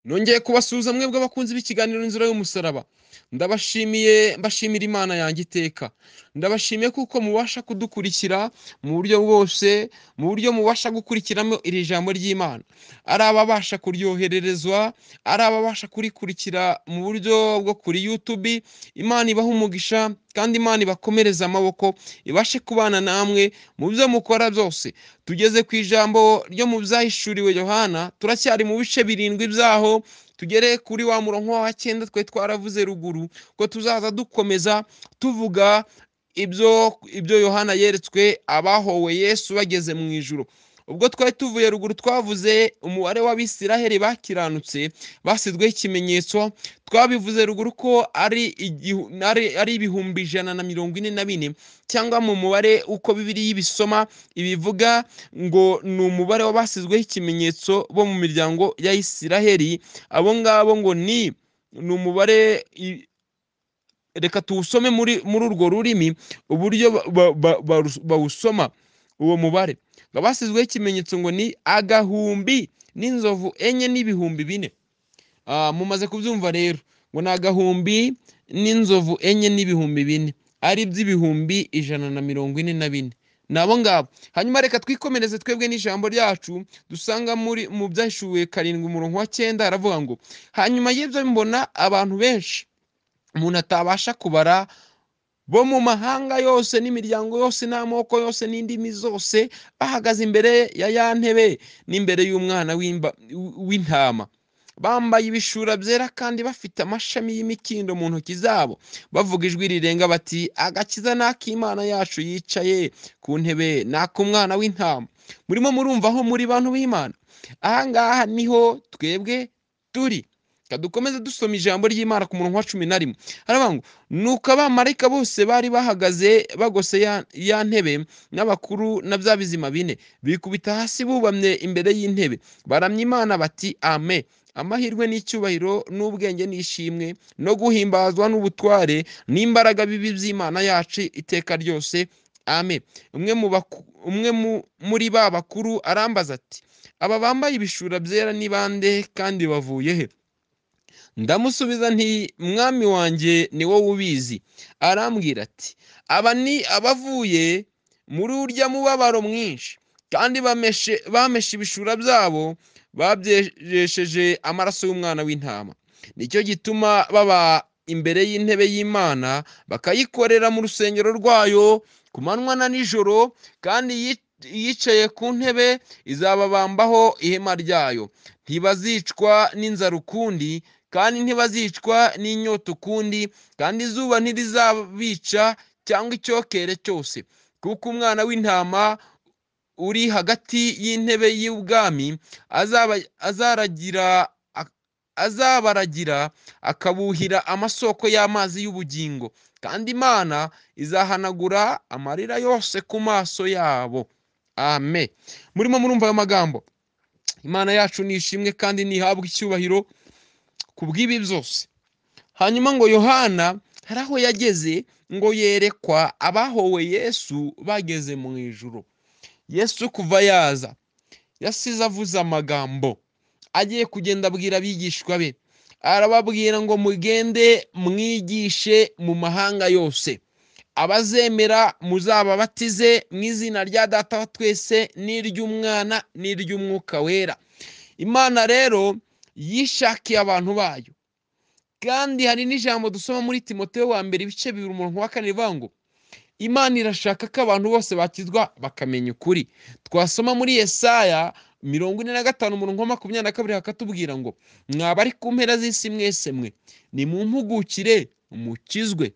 Nongeye kubasuhuza mwebwe abakunzi b'ikiganiro inzira y'umusaraba. Mbashimira Imana yanjye iteka. Ndabashimiye kuko mubasha kudukurikira mu buryo bwose, mu buryo mubasha gukurikiramo iri jambo ry'Imana. Ari ababasha kuryohererezwa, ari ababasha kurikurikira mu buryo bwo kuri YouTube. Imana ibaha umugisha kandi Imana ibakomereza amaboko, ibashe kubana namwe mu byo mukora byose. Tugeze ku ijambo ryo mu byahishuriwe Yohana, turacyari mu bice 7 byaho, tugere kuri wa murongo wa 9 twe twaravuze ruguru ko tuzaza dukomeza tuvuga ibyo Yohana yeretswe abahowe Yesu bageze mu ijuru. Ubwo twari tuvuye ruguru twavuze umubare w'Abisiraheli bakiranutse basizweho ikimenyetso. Twabivuze ruguru ko ari 144 cyangwa mu mubare uko Bibiliya ibisoma ibivuga ngo ni umubare w'abasizweho ikimenyetso bo mu miryango ya Isiraheli. Abo ngabo ngo ni umubare, reka tuwusome muri urwo rurimi uburyo bawusoma uwo mubare. Basizweho ikimenyetso ngo ni 1,000 n'inzovu 4 n'ibihumbi 4. Mumaze kubyumva rero ngo ni 1,000 n'inzovu 4 n'ibihumbi 4, ari by'ibihumbi 144 nabo ngabo. Hanyuma reka twikomereze twebwe n'ijambo ryacu dusanga mu byashuwe 7 umurongo wa 9 aravuga ngo hanyuma y'ibyo mbona abantu benshi umuntu atabasha kubara bo mu mahanga yose n'imiryango yose n'amoko yose n'indimi zose bahagaze imbere ya ntebe n'imbere y'umwana w'intama, bambaye ibishura byera kandi bafite amashami y'imikindo mu ntoki zabo, bavuga ijwi rirenga bati agakiza n'ak'Imana yacu yicaye ku ntebe n'ak'umwana w'intama. Murimo murumva aho muri bantu b'Imana? Ahangaha niho twebwe turi. Dukomeze dusoma ijambo ry'Imana ku murongo wa 11. Haravuga ngo nuko abamarayika bose bari bahagaze bagose ya ntebe n'abakuru na bya bizima 4 bikubita hasi bubamye imbere y'intebe, baramya Imana bati amen. Amahirwe n'icyubahiro n'ubwenge n'ishimwe no guhimbazwa n'ubutware n'imbaraga bibi by'Imana yacu iteka ryose, amen. Umwe muri ba bakuru arambaza ati aba bambaye ibishura byera ni bande kandi bavuye he? Ndamusubiza nti mwami wanjye ni wowe ubizi. Arambwira ati aba ni abavuye muri urya mubabaro mwinshi kandi bameshe ibishura byabo babyejesheje amaraso y'umwana w'intama. Nicyo gituma baba imbere y'intebe y'Imana bakayikorera mu rusengero rwayo ku manywa na nijoro, kandi yicaye ku ntebe izababambaho ihema ryayo. Ntibazicwa n'inzara ukundi kandi ntibazicwa n'inyota ukundi, kandi izuba ntirizabica cyangwa icyokere cyose, kuko umwana w'intama uri hagati y'intebe y'ubwami azabaragira akabuhira amasoko y'amazi y'ubugingo, kandi Imana izahanagura amarira yose ku maso yabo. Amen. Murimo murumva ayo magambo? Imana yacu nishimwe kandi nihabwe icyubahiro ku bw'ibi byose. Hanyuma ngo Yohana hari aho yageze ngo yerekwa abahowe Yesu bageze mu ijuru. Yesu kuva yaza yasize avuze amagambo agiye kugenda abwira abigishwa be, arababwira ngo mugende mwigishe mu mahanga yose, abazemera muzababatize mu izina rya Data wa twese n'iry'Umwana n'iry'Umwuka wera. Imana rero yishakiye abantu bayo, kandi hari n'ijambo dusoma muri Timoteyo wa mbere ibice 2 umurongo wa 4 rivuga ngo Imana irashaka ko abantu bose bakizwa bakamenya ukuri. Twasoma muri Yesaya 45 umurongo wa 22 hakatubwira ngo mwaba ari ku mpera z'isi mwese mwe nimumpugukire mukizwe.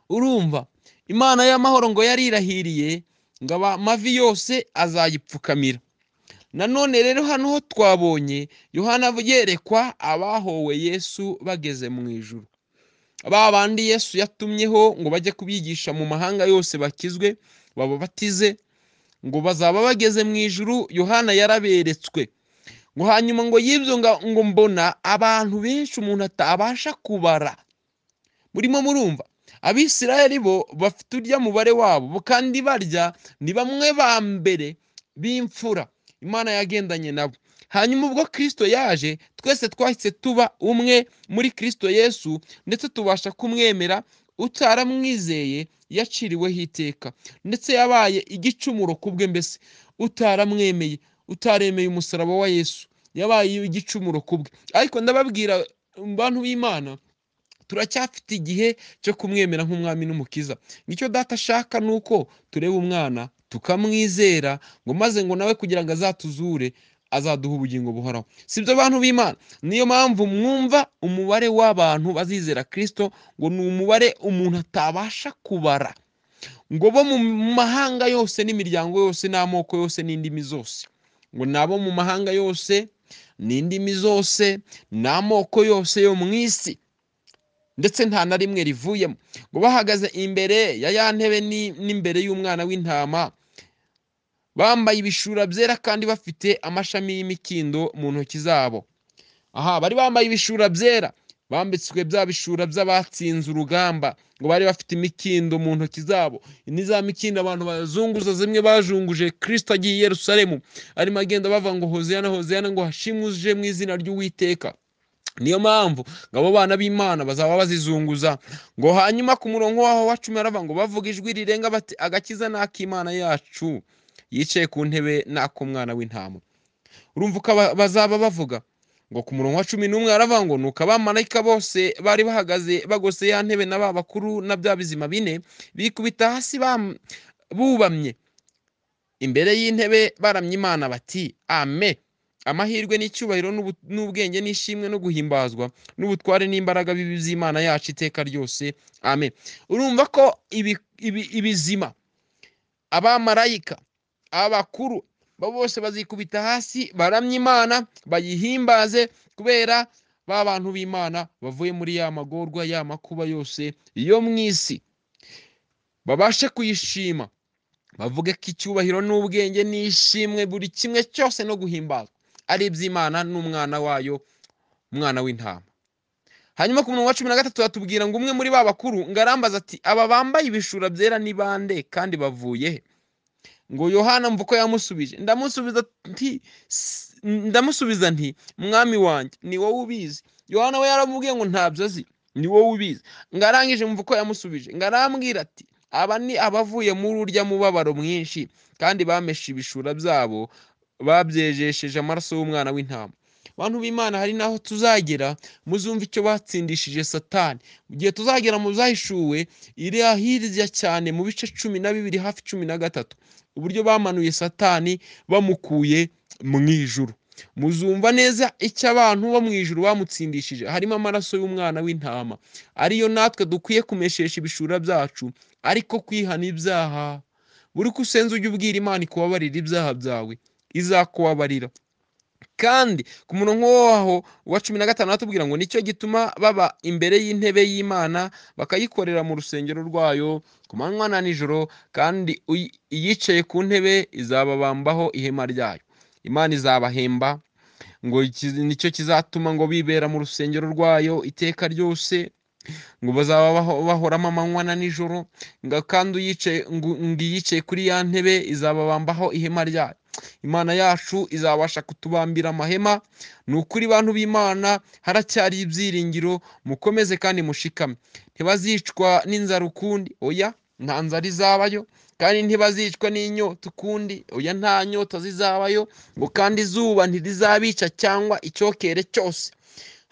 Urumva Imana y'amahoro ngo yarirahiriye ngo amavi yose azayipfukamira. Nanone rero hano ho twabonye Yohana yerekwa abahowe Yesu bageze mu ijuru, ba bandi Yesu yatumyeho ngo bajye kubigisha mu mahanga yose bakizwe bababatize, ngo bazaba bageze mu ijuru. Yohana yaraberetswe ngo hanyuma ngo yibyo ngo mbona abantu benshi umuntu atabasha kubara. Murimo murumva Abisiraheli bo bafite urya mubare wabo, kandi barya ni bamwe ba mbere b'imfura Imana yagendanye nabo. hanyuma ubwo Kristo yaje twese twahise tuba umwe muri Kristo Yesu, ndetse tubasha kumwemera. Utaramwizeye yaciriweho iteka, ndetse yabaye igicumuro kubwe. Mbese utaramwemeye, utaremeye umusaraba wa Yesu, yabaye igicumuro kubwe. Ariko ndababwira bantu b'Imana, turacyafite igihe cyo kumwemera nk'umwami n'umukiza. Nicyo Data ashaka, nuko tureba umwana tukamwizera, ngo maze ngo nawe kugira ngo azatuzure, azaduha ubugingo buhoraho. Sibyo bantu b'Imana? Niyo mpamvu mwumva umubare w'abantu bazizera Kristo ngo ni umubare umuntu atabasha kubara, ngo bo mu mahanga yose n'imiryango yose n'amoko yose n'indimi zose, ngo nabo mu mahanga yose n'indimi zose n'amoko yose yo mu isi, ndetse nta na rimwe rivuyemo, ngo bahagaze imbere ya ntebe n'imbere y'umwana w'intama, bambaye ibishura byera kandi bafite amashami y'imikindo mu ntoki zabo. Bari bambaye ibishura byera, bambitswe bya bishura by'abatsinze urugamba, ngo bari bafite imikindo mu ntoki zabo. Ni za mikindo abantu bazunguza, zimwe bajunguje Kristo agiye i Yerusalemu, arimo agenda bava ngo hoziyana hoziyana, ngo hashimuje mu izina ry'Uwiteka. Niyo mpamvu ngo abo bana b'Imana bazaba bazizunguza, ngo hanyuma ku murongo waho wa 10 arava ngo bavuga ijwi rirenga bati, agakiza ni ak'Imana yacu yicaye ku ntebe n'ak'umwana w'intama. Urumva uko bazaba bavuga. Ngo ku murongo wa 11 arava ngo nuko abamarayika bose bari bahagaze bagose ya ntebe na ba bakuru na bya bizima bine, bikubita hasi bubamye imbere y'intebe, baramya Imana bati, amen. Amahirwe n'icyubahiro n'ubwenge n'ishimwe no guhimbazwa n'ubutware n'imbaraga by'Imana yacu iteka ryose, amen. Urumva ko ibizima, abamarayika, abakuru bose bazikubita hasi baramya Imana, bayihimbaze, kubera ba bantu b'Imana bavuye muri ya magorwa, ya makuba yose yo mu isi, babashe kuyishima, bavuge ko icyubahiro n'ubwenge n'ishimwe, buri kimwe cyose no guhimbazwa ari iby'Imana n'umwana wayo, umwana w'intama. Hanyuma ku murongo wa 13 batubwira ngo umwe muri ba bakuru ngarambaza ati, aba bambaye ibishura byera ni bande kandi bavuye he? Ngo Yohana mvuko yamusubije, ndamusubiza nti, mwami wanjye ni wowe ubizi. Yohana we yaramubwiye ngo ntabyo azi, ni wowe ubizi. Ngarangije mvuko yamusubije, ngarambwira ati, aba ni abavuye muri urya mubabaro mwinshi, kandi bameshe ibishura byabo, babyejesheje amaraso y'umwana w'intama. Bantu b'Imana, hari naho tuzagera muzumva icyo batsindishije Satani. Mu gihe tuzagera mu zahishuwe iri ahirya cyane mu bice 12 hafi 13, uburyo bamanuye Satani bamukuye mu ijuru. Muzumva neza icyo abantu bo mu ijuru bamutsindishije, harimo amaraso y'umwana w'intama, ariyo natwe dukwiye kumeshesha ibishura byacu, ariko kwihana ibyaha. Buri ko usenze ujye ubwira Imana ikubabarira ibyaha byawe, izakubabarira. Kandi ku murongo waho wa 15 atubwira ngo nicyo gituma baba imbere y'intebe y'Imana, bakayikorera mu rusengero rwayo ku manywa na nijoro, kandi iyicaye ku ntebe izababambaho ihema ryayo. Imana izabahemba, ngo nicyo kizatuma ngo bibera mu rusengero rwayo iteka ryose, ngo bazaba bahoramo amanywa na nijoro, kandi yicaye kuri ya ntebe izababambaho ihema ryayo. Imana yacu izabasha kutubambira amahema. Ni ukuri bantu b'Imana, haracyari ibyiringiro, mukomeze kandi mushikame. Ntibazicwa n'inzara ukundi, oya, nta nzara izabayo. Kandi ntibazicwa n'inyota ukundi, oya, nta nyota zizabayo. Ngo kandi izuba ntirizabica cyangwa icyokere cyose,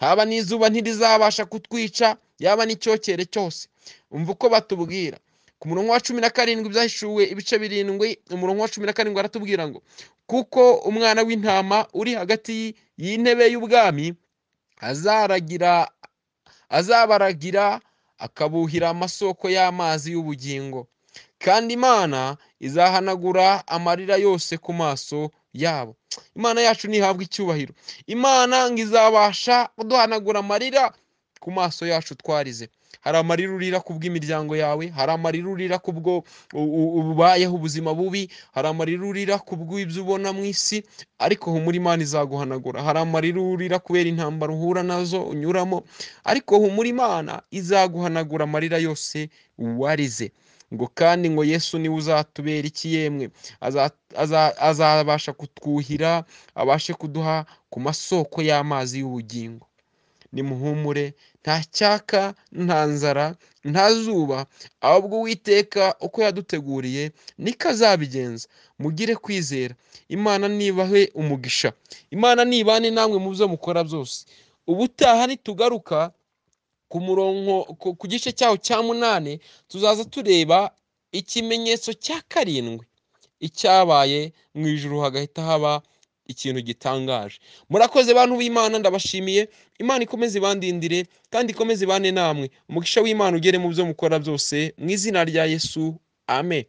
haba n'izuba ntirizabasha kutwica, yaba n'icyokere cyose. Umva uko batubwira ku murongo wa 17 byahishuwe ibice 7, umurongo wa 17 aratubwira ngo, kuko umwana w'intama uri hagati y'intebe y'ubwami azabaragira akabuhira amasoko y'amazi y'ubugingo, kandi Imana izahanagura amarira yose ku maso yabo. Imana yacu ntihabwa icyubahiro. Imana ngo izabasha kuduhanagura amarira ku maso yacu twarize. Hari amarira urira kubw'imiryango yawe, hari amarira urira kubwo ubayeho ubuzima bubi, hari amarira urira kubw'ibyo ubona mu isi, ariko humura, Imana izaguhanagura. Hari amarira urira kubera intambara uhura nazo unyuramo, ariko humura, Imana izaguhanagura amarira yose warize. ngo kandi ngo Yesu niwe uzatubera iki yemwe, azabasha kutwuhira, abashe kuduha ku masoko y'amazi y'ubugingo. Nimuhumure, nta cyaka, nta nzara, nta zuba, ahubwo Uwiteka uko yaduteguriye niko azabigenza. Mugire kwizera, Imana nibahe umugisha, Imana nibane namwe mu byo mukora byose. Ubutaha nitugaruka ku murongo ku gice cyaho cya 8 tuzaza tureba ikimenyetso cya 7, icyabaye mu ijuru hagahita haba ikintu gitangaje. Murakoze bantu b'Imana, ndabashimiye. Imana ikomeze ibandindire kandi ikomeze ibane namwe. Umugisha w'Imana ugere mu byo mukora byose mu izina rya Yesu, amen.